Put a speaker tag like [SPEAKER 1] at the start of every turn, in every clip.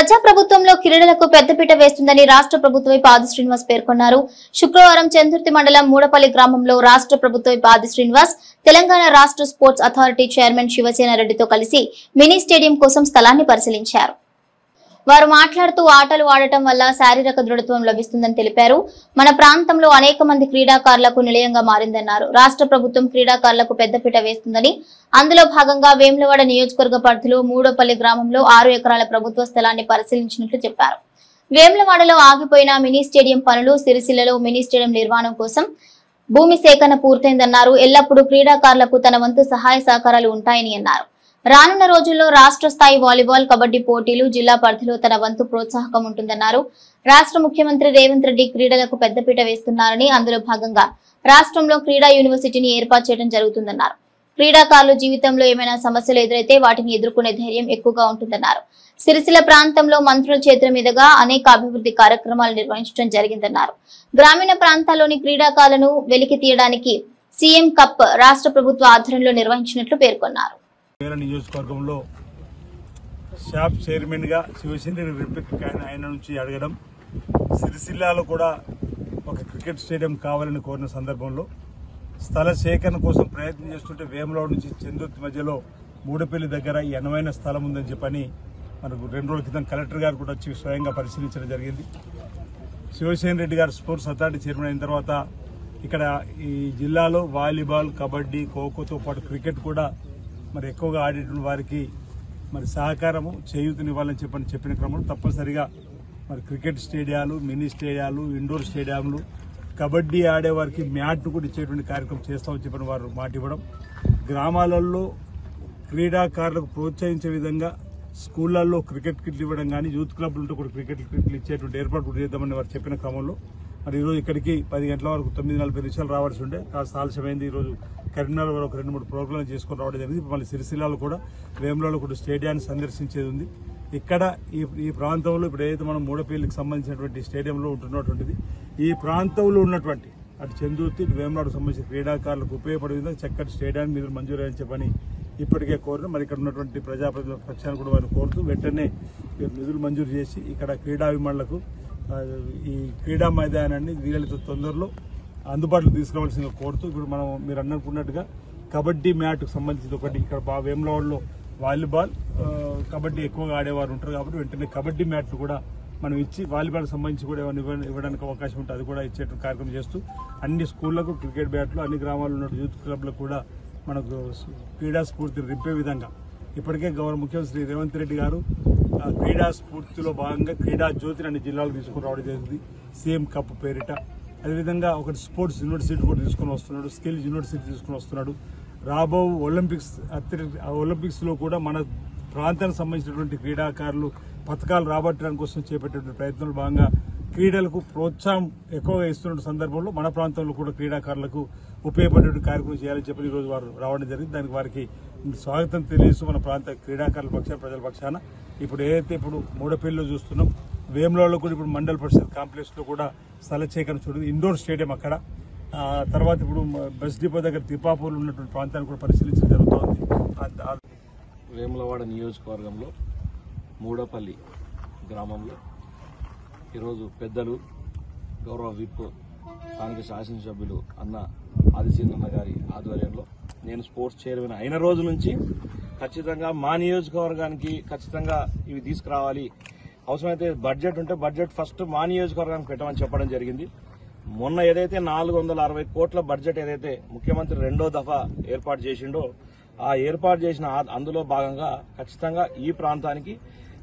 [SPEAKER 1] ప్రజాప్రభుత్వంలో క్రీడలకు పెద్దపీట వేస్తుందని రాష్ట్ర ప్రభుత్వ విప్ ఆది శ్రీనివాస్ పేర్కొన్నారు. శుక్రవారం చందుర్తి మండలం మూడపల్లి గ్రామంలో రాష్ట్ర ప్రభుత్వ విప్ ఆది శ్రీనివాస్ తెలంగాణ రాష్ట్ర స్పోర్ట్స్ అథారిటీ చైర్మన్ శివసేన రెడ్డితో కలిసి మినీ స్టేడియం కోసం స్థలాన్ని పరిశీలించారు. వారు మాట్లాడుతూ ఆటలు ఆడటం వల్ల శారీరక దృఢత్వం లభిస్తుందని తెలిపారు. మన ప్రాంతంలో అనేక మంది క్రీడాకారులకు నిలయంగా మారిందన్నారు. రాష్ట్ర ప్రభుత్వం క్రీడాకారులకు పెద్దపీట వేస్తుందని, అందులో భాగంగా వేములవాడ నియోజకవర్గ పరిధిలో మూడోపల్లి గ్రామంలో 6 ఎకరాల ప్రభుత్వ స్థలాన్ని పరిశీలించినట్లు చెప్పారు. వేములవాడలో ఆగిపోయిన మినీ స్టేడియం పనులు, సిరిసిల్లలో మినీ స్టేడియం నిర్మాణం కోసం భూమి సేకరణ పూర్తయిందన్నారు. ఎల్లప్పుడూ క్రీడాకారులకు తన వంతు సహాయ సహకారాలు ఉంటాయని అన్నారు. రానున్న రోజుల్లో రాష్ట్ర స్థాయి వాలీబాల్, కబడ్డీ పోటీలు జిల్లా పరిధిలో తన వంతు ప్రోత్సాహకం ఉంటుందన్నారు. రాష్ట్ర ముఖ్యమంత్రి రేవంత్ రెడ్డి క్రీడలకు పెద్దపీట వేస్తున్నారని, అందులో భాగంగా రాష్ట్రంలో క్రీడా యూనివర్సిటీని ఏర్పాటు చేయడం జరుగుతుందన్నారు. క్రీడాకారులు జీవితంలో ఏమైనా సమస్యలు ఎదురైతే వాటిని ఎదుర్కొనే ధైర్యం ఎక్కువగా ఉంటుందన్నారు. సిరిసిల్ల ప్రాంతంలో మంత్రుల చేతుల మీదుగా అనేక అభివృద్ధి కార్యక్రమాలు నిర్వహించడం జరిగిందన్నారు. గ్రామీణ ప్రాంతాల్లోని క్రీడాకారులను వెలికి తీయడానికి సీఎం కప్ రాష్ట్ర ప్రభుత్వ ఆధ్వర్యంలో నిర్వహించినట్లు పేర్కొన్నారు.
[SPEAKER 2] నియోజకవర్గంలో షాప్ చైర్మన్ గా శివసేన ఆయన నుంచి అడగడం, సిరిసిల్లాలో కూడా ఒక క్రికెట్ స్టేడియం కావాలని కోరిన సందర్భంలో స్థల సేకరణ కోసం ప్రయత్నం చేస్తుంటే వేములవాడ నుంచి చందుర్తి మధ్యలో మూడపల్లి దగ్గర ఈ అనువైన స్థలం ఉందని చెప్పని మనకు 2 రోజుల క్రితం కలెక్టర్ గారు కూడా వచ్చి స్వయంగా పరిశీలించడం జరిగింది. శివసేన రెడ్డి గారు స్పోర్ట్స్ అథారిటీ చైర్మన్ అయిన తర్వాత ఇక్కడ ఈ జిల్లాలో వాలీబాల్, కబడ్డీ, ఖోఖోతో పాటు క్రికెట్ కూడా మరి ఎక్కువగా ఆడేటువంటి వారికి మరి సహకారము చేయూతనివ్వాలని చెప్పిన క్రమంలో తప్పనిసరిగా మరి క్రికెట్ స్టేడియాలు, మినీ స్టేడియాలు, ఇండోర్ స్టేడియంలు, కబడ్డీ ఆడేవారికి మ్యాట్ కూడా ఇచ్చేటువంటి కార్యక్రమం చేస్తామని చెప్పిన వారు మాట ఇవ్వడం, గ్రామాలలో క్రీడాకారులకు ప్రోత్సహించే విధంగా స్కూళ్లలో క్రికెట్ కిట్లు ఇవ్వడం కానీ, యూత్ క్లబ్లతో కూడా క్రికెట్ కిట్లు ఇచ్చేటువంటి ఏర్పాటు కూడా చేద్దామని వారు చెప్పిన క్రమంలో మరి ఈరోజు ఇక్కడికి 10 గంటల వరకు 9:40 నిమిషాలు రావాల్సి ఉండే కాస్త ఆలస్యమైంది. ఈరోజు కరీంనగర్ వరకు 2-3 ప్రోగ్రాంలు చేసుకుని రావడం జరిగింది. మళ్ళీ సిరిసిల్లాలో కూడా వేములలో కూడా స్టేడియాన్ని సందర్శించేది ఉంది. ఇక్కడ ఈ ప్రాంతంలో ఇప్పుడు ఏదైతే మనం మూడపల్లికి సంబంధించినటువంటి స్టేడియంలో ఉంటున్నటువంటిది, ఈ ప్రాంతంలో ఉన్నటువంటి అటు చందుర్తి, వేములవాడకు సంబంధించిన క్రీడాకారులకు ఉపయోగపడే విధంగా చక్కటి స్టేడియాన్ని నిధులు మంజూరని చెప్పని ఇప్పటికే కోరిన మరి ఇక్కడ ఉన్నటువంటి ప్రజాప్రతినిధుల పక్షాన్ని కూడా వారిని కోరుతూ వెంటనే నిధులు మంజూరు చేసి ఇక్కడ క్రీడాభిమానులకు ఈ క్రీడా మైదానాన్ని వీలైనంత తొందరలో అందుబాటులో తీసుకురావాల్సిందిగా కోరుతూ ఇప్పుడు మీరు అనుకున్నట్టుగా కబడ్డీ మ్యాట్కు సంబంధించి ఒకటి ఇక్కడ వేములవాడలో వాలీబాల్, కబడ్డీ ఎక్కువగా ఆడేవారు ఉంటారు కాబట్టి వెంటనే కబడ్డీ మ్యాట్లు కూడా మనం ఇచ్చి వాలీబాల్కి సంబంధించి కూడా ఇవ్వడానికి అవకాశం ఉంటుంది, అది కూడా ఇచ్చే కార్యక్రమం చేస్తూ అన్ని స్కూళ్లకు క్రికెట్ బ్యాట్లు, అన్ని గ్రామాల్లో ఉన్న యూత్ క్లబ్లకు కూడా మనకు క్రీడా స్ఫూర్తిని రింపే విధంగా ఇప్పటికే ముఖ్యమంత్రి రేవంత్ రెడ్డి గారు క్రీడా స్ఫూర్తిలో భాగంగా క్రీడా జ్యోతిని అన్ని జిల్లాలకు తీసుకుని రావడం జరిగింది. సీఎం కప్ పేరిట అదేవిధంగా ఒకటి స్పోర్ట్స్ యూనివర్సిటీ కూడా తీసుకుని వస్తున్నాడు, స్కిల్ యూనివర్సిటీ తీసుకుని వస్తున్నాడు. రాబో ఒలింపిక్స్ లో కూడా మన ప్రాంతానికి సంబంధించినటువంటి క్రీడాకారులు పథకాలు రాబట్టడానికి కోసం చేపట్టే ప్రయత్నంలో భాగంగా క్రీడలకు ప్రోత్సాహం ఎక్కువగా ఇస్తున్న సందర్భంలో మన ప్రాంతంలో కూడా క్రీడాకారులకు ఉపయోగపడే కార్యక్రమం చేయాలని చెప్పి ఈరోజు వారు రావడం జరిగింది. దానికి వారికి స్వాగతం తెలియజేస్తూ మన ప్రాంత క్రీడాకారుల పక్షాన, ప్రజల పక్షాన ఇప్పుడు ఏదైతే ఇప్పుడు మూడపల్లిలో చూస్తున్నాం, వేములవాడలో కూడా ఇప్పుడు మండల పరిషత్ కాంప్లెక్స్ లో కూడా స్థల సేకరణ చూడండి, ఇండోర్ స్టేడియం అక్కడ, తర్వాత ఇప్పుడు బస్ డిపో దగ్గర తిప్పాపూర్లో ఉన్నటువంటి ప్రాంతాన్ని కూడా పరిశీలించడం జరుగుతోంది.
[SPEAKER 3] వేములవాడ నియోజకవర్గంలో మూడపల్లి గ్రామంలో ఈరోజు పెద్దలు గౌరవ విప్ స్థానిక శాసనసభ్యులు అన్న ఆదిశీలన్న గారి ఆధ్వర్యంలో నేను స్పోర్ట్స్ చైర్మన్ అయిన రోజు నుంచి ఖచ్చితంగా మా నియోజకవర్గానికి ఖచ్చితంగా ఇవి తీసుకురావాలి, అవసరమైతే బడ్జెట్ ఉంటే బడ్జెట్ ఫస్ట్ మా నియోజకవర్గానికి పెట్టమని చెప్పడం జరిగింది. మొన్న ఏదైతే 460 కోట్ల బడ్జెట్ ఏదైతే ముఖ్యమంత్రి 2వ దఫా ఏర్పాటు చేసిండో ఆ ఏర్పాటు చేసిన అందులో భాగంగా ఖచ్చితంగా ఈ ప్రాంతానికి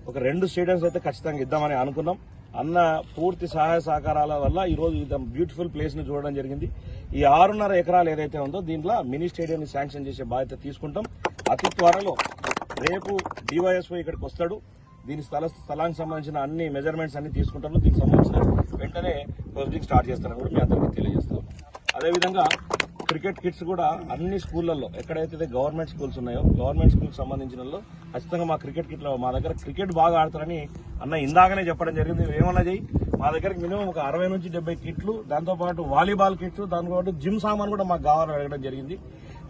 [SPEAKER 3] ఒక 2 స్టేడియంస్ అయితే ఖచ్చితంగా ఇద్దామని అనుకున్నాం. అన్న పూర్తి సహాయ సహకారాల వల్ల ఈరోజు ఈ బ్యూటిఫుల్ ప్లేస్ ని చూడడం జరిగింది. ఈ 6.5 ఎకరాలు ఏదైతే ఉందో దీంట్లో మినీ స్టేడియం ని శాంక్షన్ చేసే బాధ్యత తీసుకుంటాం. అతి త్వరలో రేపు డివైఎస్ఓ ఇక్కడికి వస్తాడు, దీని స్థలానికి సంబంధించిన అన్ని మెజర్మెంట్స్ అన్ని తీసుకుంటారు, దీనికి సంబంధించిన వెంటనే ప్రొసీడింగ్ స్టార్ట్ చేస్తారని కూడా మీ అందరికీ తెలియజేస్తాం. అదేవిధంగా క్రికెట్ కిట్స్ కూడా అన్ని స్కూళ్లలో ఎక్కడైతే గవర్నమెంట్ స్కూల్స్ ఉన్నాయో గవర్నమెంట్ స్కూల్ సంబంధించిన ఖచ్చితంగా మా క్రికెట్ కిట్లు మా దగ్గర క్రికెట్ బాగా ఆడతారని అన్న ఇందాకనే చెప్పడం జరిగింది. ఏమన్నా చేయి మా దగ్గరికి మినిమం ఒక 60 నుంచి 70 కిట్లు, దాంతోపాటు వాలీబాల్ కిట్లు, దాంతోపాటు జిమ్ సామాన్ కూడా మాకు కావాలని అడగడం జరిగింది.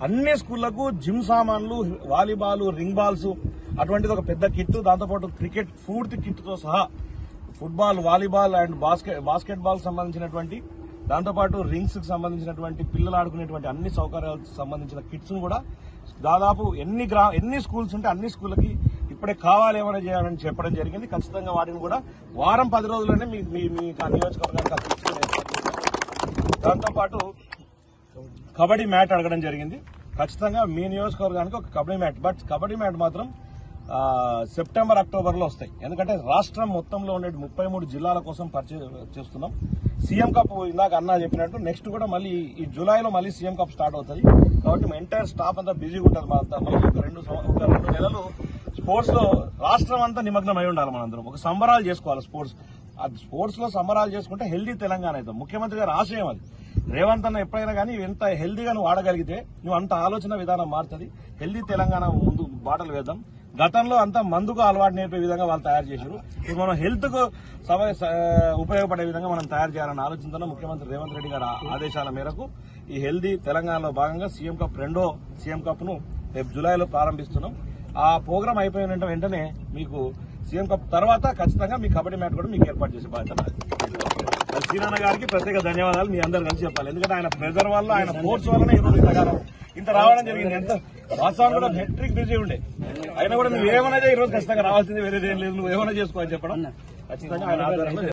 [SPEAKER 3] అన్ని స్కూళ్లకు జిమ్ సామాన్లు, వాలీబాల్, రింగ్ బాల్స్ అటువంటిది ఒక పెద్ద కిట్, దాంతోపాటు క్రికెట్ పూర్తి కిట్ తో సహా football, volleyball and basket ball సంబంధించినటువంటి, దాంతోపాటు రింగ్స్ కి సంబంధించినటువంటి, పిల్లలు ఆడుకునేటువంటి అన్ని సౌకర్యాలకు సంబంధించిన కిట్స్ ను కూడా దాదాపు ఎన్ని స్కూల్స్ ఉంటే అన్ని స్కూళ్ళకి ఇప్పుడే కావాలి ఏమైనా చేయాలని చెప్పడం జరిగింది. ఖచ్చితంగా వాటిని కూడా వారం 10 రోజుల్లోనే మీ నియోజకవర్గానికి దాంతోపాటు కబడ్డీ మ్యాట్ అడగడం జరిగింది. ఖచ్చితంగా మీ నియోజకవర్గానికి ఒక kabaddi mat, but kabaddi mat మాత్రం సెప్టెంబర్, అక్టోబర్ లో వస్తాయి. ఎందుకంటే రాష్ట్రం మొత్తంలో ఉండే 33 జిల్లాల కోసం పర్చేజ్ చేస్తున్నాం. సీఎం కప్ ఇందాక అన్నా చెప్పినట్టు నెక్స్ట్ కూడా మళ్ళీ ఈ జూలైలో మళ్ళీ సీఎం కప్ స్టార్ట్ అవుతుంది. కాబట్టి ఎంటైర్ స్టాఫ్ అంతా బిజీగా ఉంటుంది. మళ్ళీ ఒక రెండు నెలలు స్పోర్ట్స్ లో రాష్ట్రం అంతా నిమగ్నం అయి ఉండాలి. మనందరం ఒక సంబరాలు చేసుకోవాలి. స్పోర్ట్స్ లో సంబరాలు చేసుకుంటే హెల్దీ తెలంగాణ అవుతాం. ముఖ్యమంత్రి గారి ఆశయం అది. రేవంత్ అన్న ఎప్పుడైనా కానీ ఎంత హెల్దీగా నువ్వు ఆడగలిగితే నువ్వు అంత ఆలోచన విధానం మారుతుంది. హెల్దీ తెలంగాణ ముందు బాటలు వేద్దాం. గతంలో అంతా మందుకు అలవాటు నేర్పే విధంగా వాళ్ళు తయారు చేశారు. ఇప్పుడు మనం హెల్త్ కు ఉపయోగపడే విధంగా మనం తయారు చేయాలని ఆలోచించిన ముఖ్యమంత్రి రేవంత్ రెడ్డి గారి ఆదేశాల మేరకు ఈ హెల్దీ తెలంగాణలో భాగంగా సీఎం కప్ రెండో సీఎం కప్ ను రేపు జూలైలో ప్రారంభిస్తున్నాం. ఆ ప్రోగ్రాం అయిపోయిన వెంటనే మీకు సీఎం కప్ తర్వాత ఖచ్చితంగా మీ కబడ్డీ మ్యాచ్ కూడా మీకు ఏర్పాటు చేసే బాధ్యత. శ్రీనాన్న గారికి ప్రత్యేక ధన్యవాదాలు మీ అందరు కలిసి చెప్పాలి. ఎందుకంటే ఆయన ప్రెజర్ వల్ల, ఆయన ఫోర్స్ వల్లనే ఈరోజు ఇంత రావడం జరిగింది. ఎంత వాస్తవాన్ని కూడా మెట్రిక్ బిజీ ఉండే అయినా కూడా నువ్వు ఏమైనా ఈ రోజు ఖచ్చితంగా రావాల్సింది వేరేది ఏం లేదు, నువ్వు ఏమైనా చేసుకోవాలని చెప్పడం ఖచ్చితంగా ఆయన ఆధారంలో